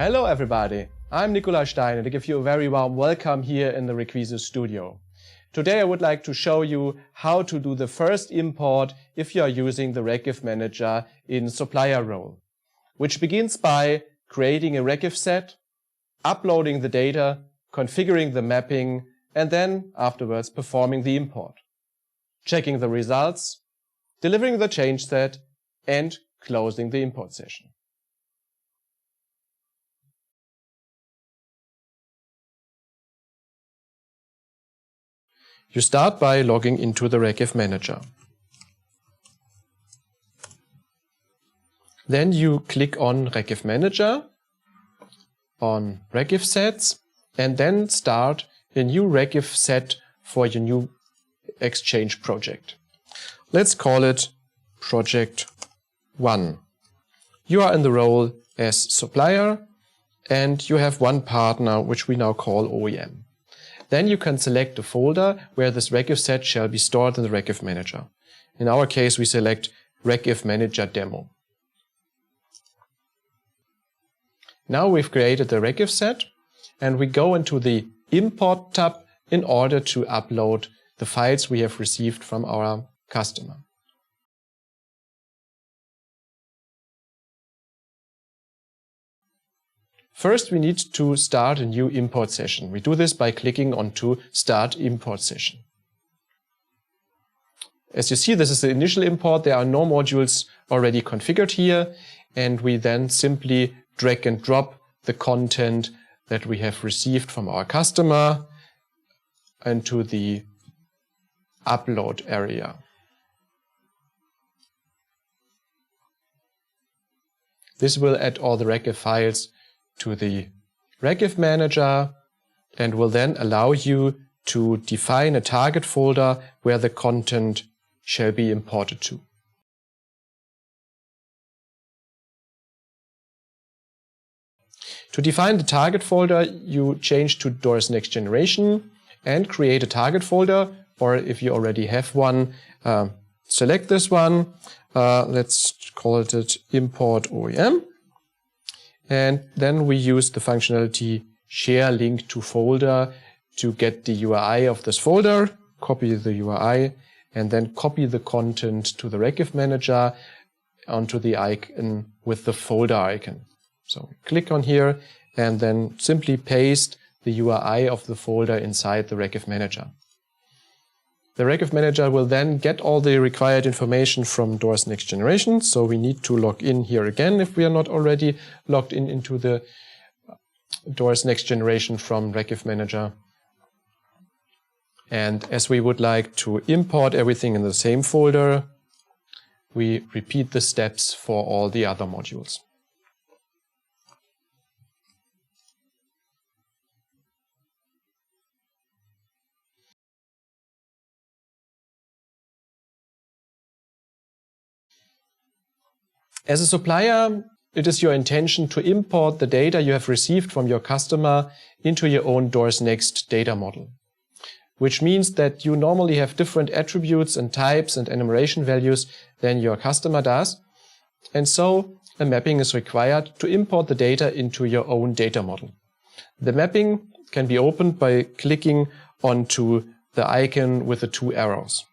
Hello everybody, I'm Nikolai Stein and I give you a very warm welcome here in the ReqIF studio. Today I would like to show you how to do the first import if you are using the ReqIF manager in Supplier role, which begins by creating a ReqIF set, uploading the data, configuring the mapping, and then afterwards performing the import, checking the results, delivering the change set, and closing the import session. You start by logging into the ReqIF manager. Then you click on ReqIF manager, on ReqIF sets, and then start a new ReqIF set for your new Exchange project. Let's call it Project 1. You are in the role as supplier and you have one partner which we now call OEM. Then you can select a folder where this ReqIF set shall be stored in the ReqIF manager. In our case, we select ReqIF Manager Demo. Now we've created the ReqIF set and we go into the Import tab in order to upload the files we have received from our customer. First, we need to start a new import session. We do this by clicking onto Start Import Session. As you see, this is the initial import. There are no modules already configured here, and we then simply drag and drop the content that we have received from our customer into the upload area. This will add all the ReqIF files to the ReqIF manager and will then allow you to define a target folder where the content shall be imported to. To define the target folder, you change to Doors Next Generation and create a target folder, or if you already have one, select this one. Let's call it Import OEM. And then we use the functionality share link to folder to get the URI of this folder, copy the URI, and then copy the content to the ReqIF manager onto the icon with the folder icon. So click on here and then simply paste the URI of the folder inside the ReqIF manager. The ReqIF manager will then get all the required information from Doors Next Generation, so we need to log in here again if we are not already logged in into the Doors Next Generation from ReqIF manager. And as we would like to import everything in the same folder, we repeat the steps for all the other modules. As a supplier, it is your intention to import the data you have received from your customer into your own Doors Next data model, which means that you normally have different attributes and types and enumeration values than your customer does, and so a mapping is required to import the data into your own data model. The mapping can be opened by clicking onto the icon with the two arrows.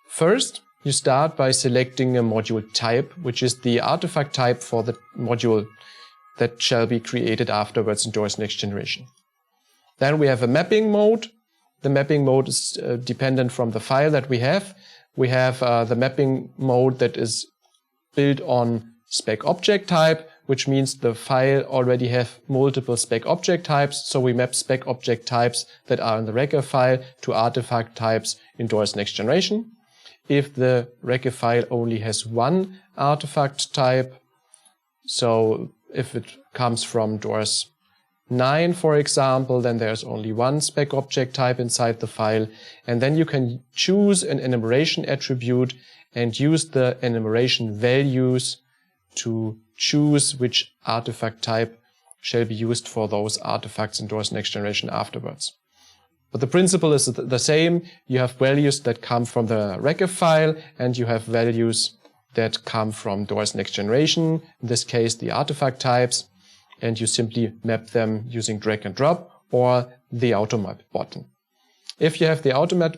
First, you start by selecting a module type, which is the artifact type for the module that shall be created afterwards in Doors Next Generation. Then we have a mapping mode. The mapping mode is dependent from the file that we have. We have the mapping mode that is built on spec object type, which means the file already have multiple spec object types. So we map spec object types that are in the ReqIF file to artifact types in Doors Next Generation. If the ReqIF file only has one artifact type, so if it comes from Doors 9, for example, then there's only one spec object type inside the file, and then you can choose an enumeration attribute and use the enumeration values to choose which artifact type shall be used for those artifacts in Doors Next Generation afterwards. But the principle is the same. You have values that come from the ReqIF file and you have values that come from Doors Next Generation, in this case the artifact types, and you simply map them using drag and drop or the automap button. If you have the automap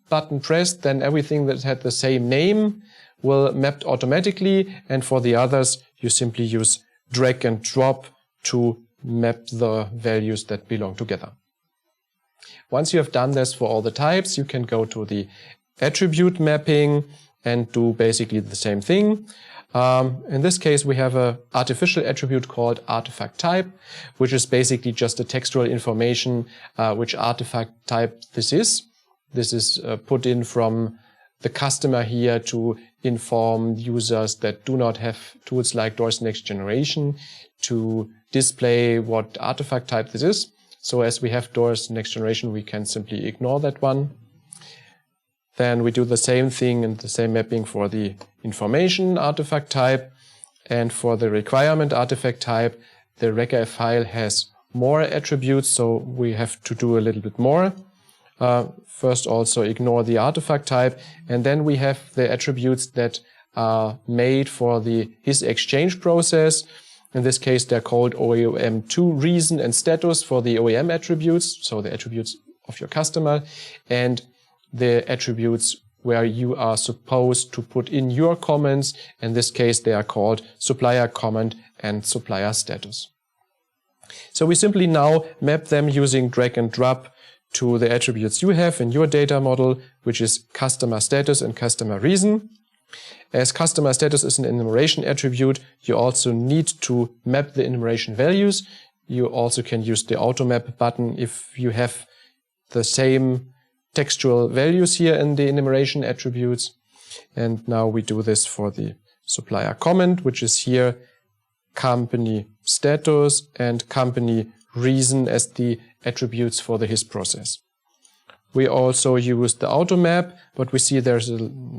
button pressed, then everything that had the same name will map automatically, and for the others you simply use drag and drop to map the values that belong together. Once you have done this for all the types, you can go to the attribute mapping and do basically the same thing. In this case, we have an artificial attribute called artifact type, which is basically just a textual information which artifact type this is. This is put in from the customer here to inform users that do not have tools like Doors Next Generation to display what artifact type this is. So as we have Doors Next Generation, we can simply ignore that one. Then we do the same thing and the same mapping for the information artifact type. And for the requirement artifact type, the ReqIF file has more attributes, so we have to do a little bit more. First also ignore the artifact type, and then we have the attributes that are made for the ReqIF Exchange process. In this case, they're called OEM2 reason and status for the OEM attributes, so the attributes of your customer, and the attributes where you are supposed to put in your comments. In this case, they are called supplier comment and supplier status. So we simply now map them using drag and drop to the attributes you have in your data model, which is customer status and customer reason. As customer status is an enumeration attribute, you also need to map the enumeration values. You also can use the automap button if you have the same textual values here in the enumeration attributes. And now we do this for the supplier comment, which is here company status and company reason as the attributes for the ReqIF process. We also use the automap, but we see there's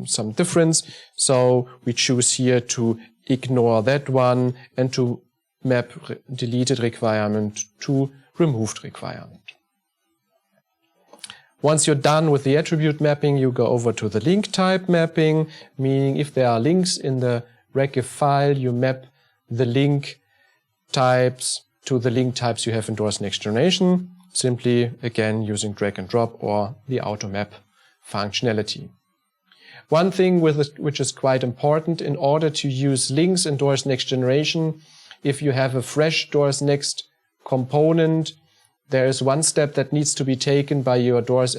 some difference. So we choose here to ignore that one and to map deleted requirement to removed requirement. Once you're done with the attribute mapping, you go over to the link type mapping, meaning if there are links in the ReqIF file, you map the link types to the link types you have in Doors Next Generation, simply again using drag and drop or the automap functionality. One thing which is quite important in order to use links in Doors Next Generation, if you have a fresh Doors Next component, there is one step that needs to be taken by your Doors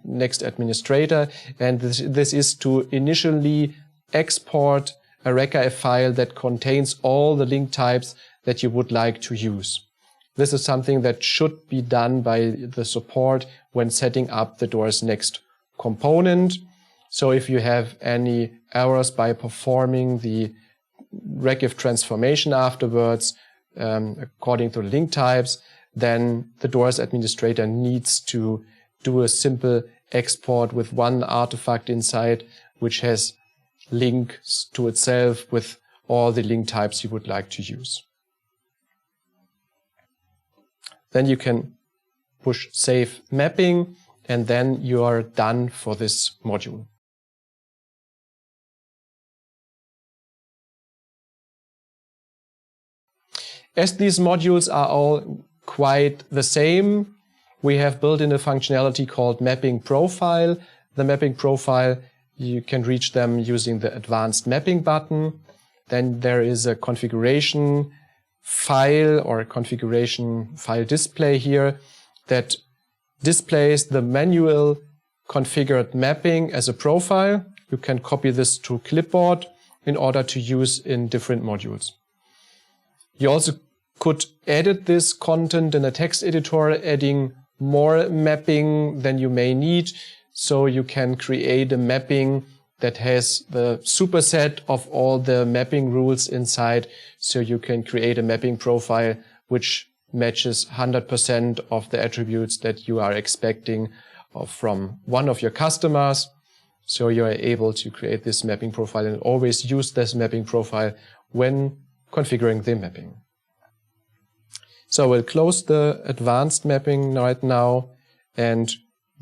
Next administrator, and this is to initially export a ReqIF file that contains all the link types that you would like to use. This is something that should be done by the support when setting up the Doors Next component. So if you have any errors by performing the ReqIF transformation afterwards, according to the link types, then the Doors administrator needs to do a simple export with one artifact inside, which has links to itself with all the link types you would like to use. Then you can push Save Mapping, and then you are done for this module. As these modules are all quite the same, we have built in a functionality called Mapping Profile. The Mapping Profile, you can reach them using the Advanced Mapping button. Then there is a configuration file or a configuration file display here that displays the manual configured mapping as a profile. You can copy this to clipboard in order to use in different modules. You also could edit this content in a text editor, adding more mapping than you may need. So you can create a mapping that has the superset of all the mapping rules inside. So you can create a mapping profile which matches 100% of the attributes that you are expecting from one of your customers. So you are able to create this mapping profile and always use this mapping profile when configuring the mapping. So we'll close the advanced mapping right now and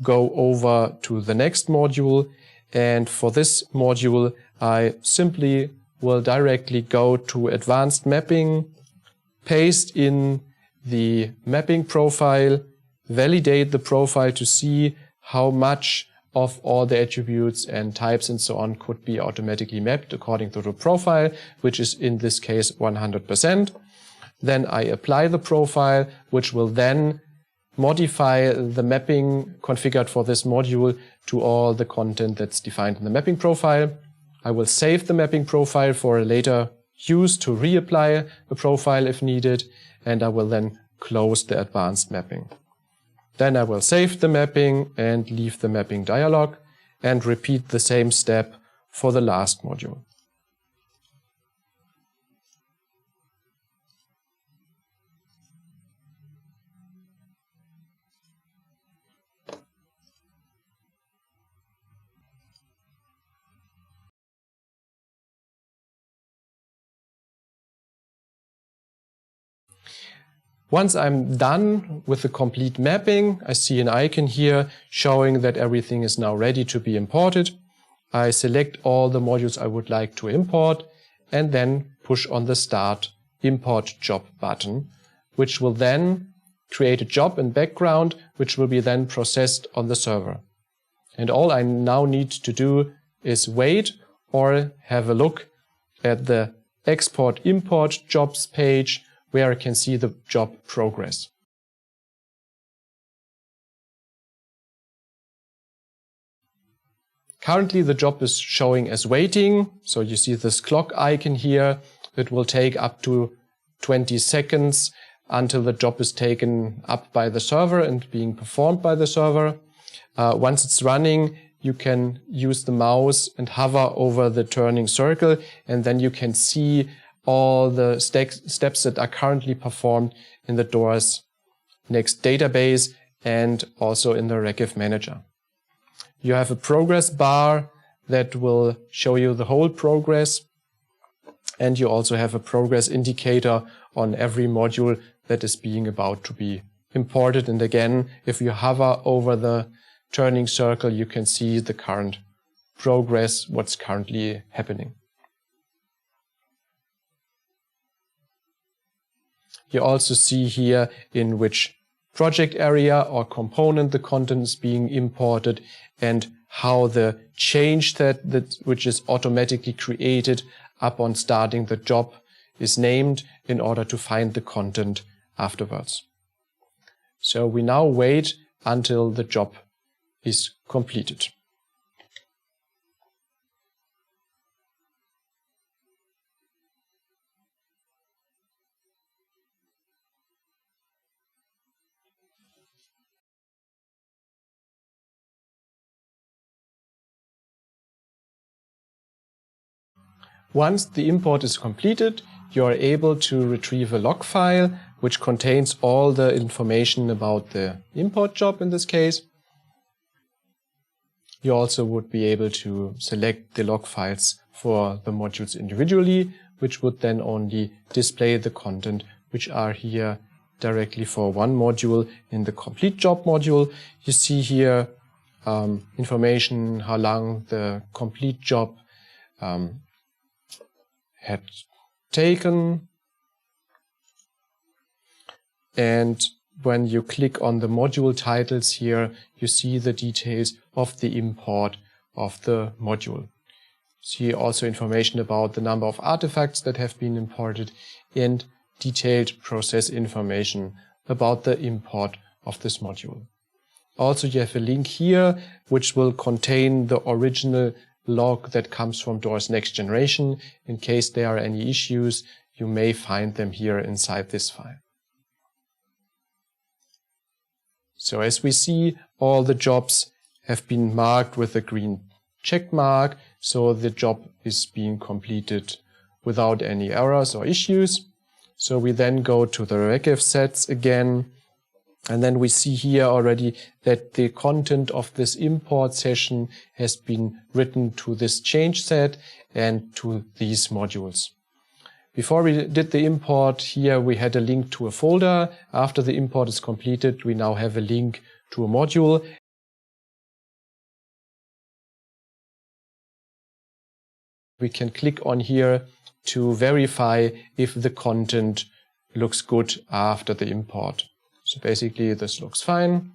go over to the next module. And for this module, I simply will directly go to advanced mapping, paste in the mapping profile, validate the profile to see how much of all the attributes and types and so on could be automatically mapped according to the profile, which is in this case 100%. Then I apply the profile, which will then modify the mapping configured for this module to all the content that's defined in the mapping profile. I will save the mapping profile for a later use to reapply the profile if needed, and I will then close the advanced mapping. Then I will save the mapping and leave the mapping dialog and repeat the same step for the last module. Once I'm done with the complete mapping, I see an icon here showing that everything is now ready to be imported. I select all the modules I would like to import and then push on the Start Import Job button, which will then create a job in background, which will be then processed on the server. And all I now need to do is wait or have a look at the Export Import Jobs page, where I can see the job progress. Currently the job is showing as waiting, so you see this clock icon here. It will take up to 20 seconds until the job is taken up by the server and being performed by the server. Once it's running, you can use the mouse and hover over the turning circle, and then you can see all the steps that are currently performed in the DOORS Next database and also in the ReqIF Manager. You have a progress bar that will show you the whole progress, and you also have a progress indicator on every module that is being about to be imported. And again, if you hover over the turning circle, you can see the current progress, what's currently happening. You also see here in which project area or component the content is being imported and how the change set which is automatically created upon starting the job is named in order to find the content afterwards. So we now wait until the job is completed. Once the import is completed, you are able to retrieve a log file which contains all the information about the import job in this case. You also would be able to select the log files for the modules individually, which would then only display the content which are here directly for one module. In the complete job module, you see here information how long the complete job had taken, and when you click on the module titles here, you see the details of the import of the module. See also information about the number of artifacts that have been imported and detailed process information about the import of this module. Also, you have a link here which will contain the original log that comes from DOORS Next Generation. In case there are any issues, you may find them here inside this file. So as we see, all the jobs have been marked with a green check mark, so the job is being completed without any errors or issues. So we then go to the ReqIF sets again, and then we see here already that the content of this import session has been written to this change set and to these modules. Before we did the import here, we had a link to a folder. After the import is completed, we now have a link to a module. we can click on here to verify if the content looks good after the import. So basically this looks fine.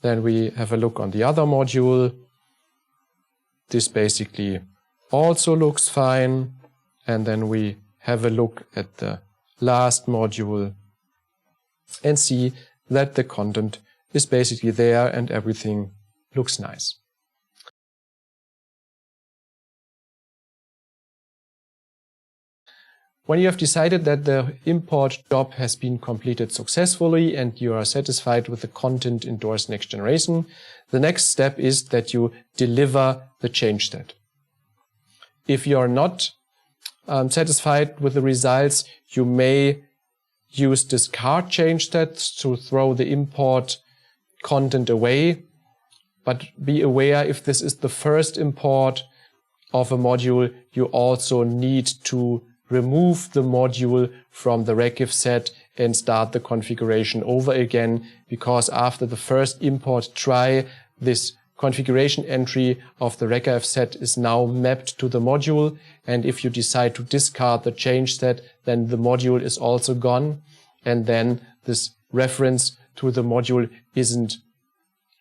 Then we have a look on the other module. This basically also looks fine. And then we have a look at the last module and see that the content is basically there and everything looks nice. When you have decided that the import job has been completed successfully and you are satisfied with the content in Doors Next Generation, the next step is that you deliver the change state. If you are not satisfied with the results, you may use discard change sets to throw the import content away. But be aware, if this is the first import of a module, you also need to remove the module from the ReqIF set and start the configuration over again, because after the first import try, this configuration entry of the ReqIF set is now mapped to the module, and if you decide to discard the change set, then the module is also gone, and then this reference to the module isn't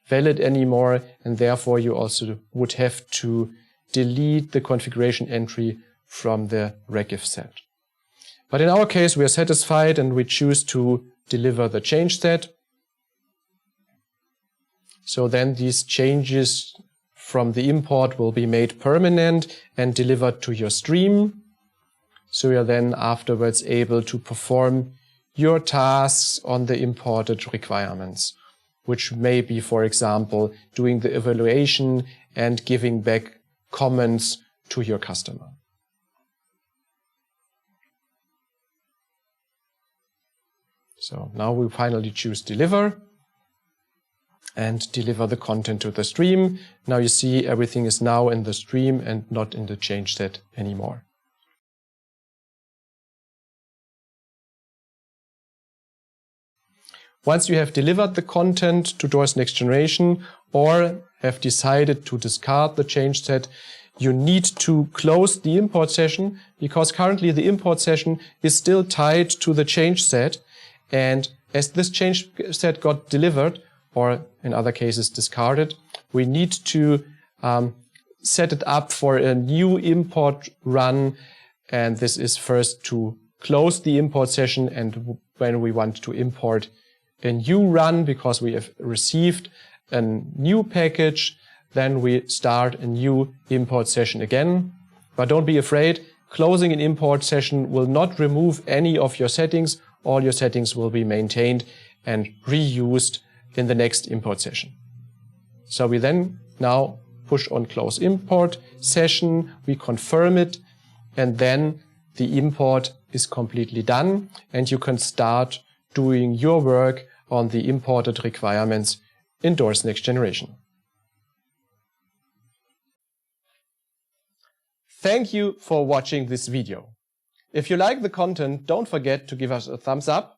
valid anymore, and therefore you also would have to delete the configuration entry from the ReqIF set. But in our case, we are satisfied and we choose to deliver the change set. So then these changes from the import will be made permanent and delivered to your stream. So you're then afterwards able to perform your tasks on the imported requirements, which may be, for example, doing the evaluation and giving back comments to your customer. So now we finally choose deliver and deliver the content to the stream. Now you see everything is now in the stream and not in the change set anymore. Once you have delivered the content to Doors Next Generation or have decided to discard the change set, you need to close the import session, because currently the import session is still tied to the change set. And as this change set got delivered, or in other cases discarded, we need to set it up for a new import run. And this is first to close the import session, and when we want to import a new run because we have received a new package, then we start a new import session again. But don't be afraid, closing an import session will not remove any of your settings. All your settings will be maintained and reused in the next import session. So we then now push on close import session, we confirm it, and then the import is completely done and you can start doing your work on the imported requirements in Doors Next Generation. Thank you for watching this video. If you like the content, don't forget to give us a thumbs up,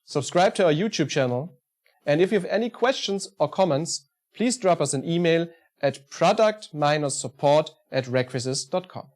subscribe to our YouTube channel, and if you have any questions or comments, please drop us an email at product-support@requisys.com.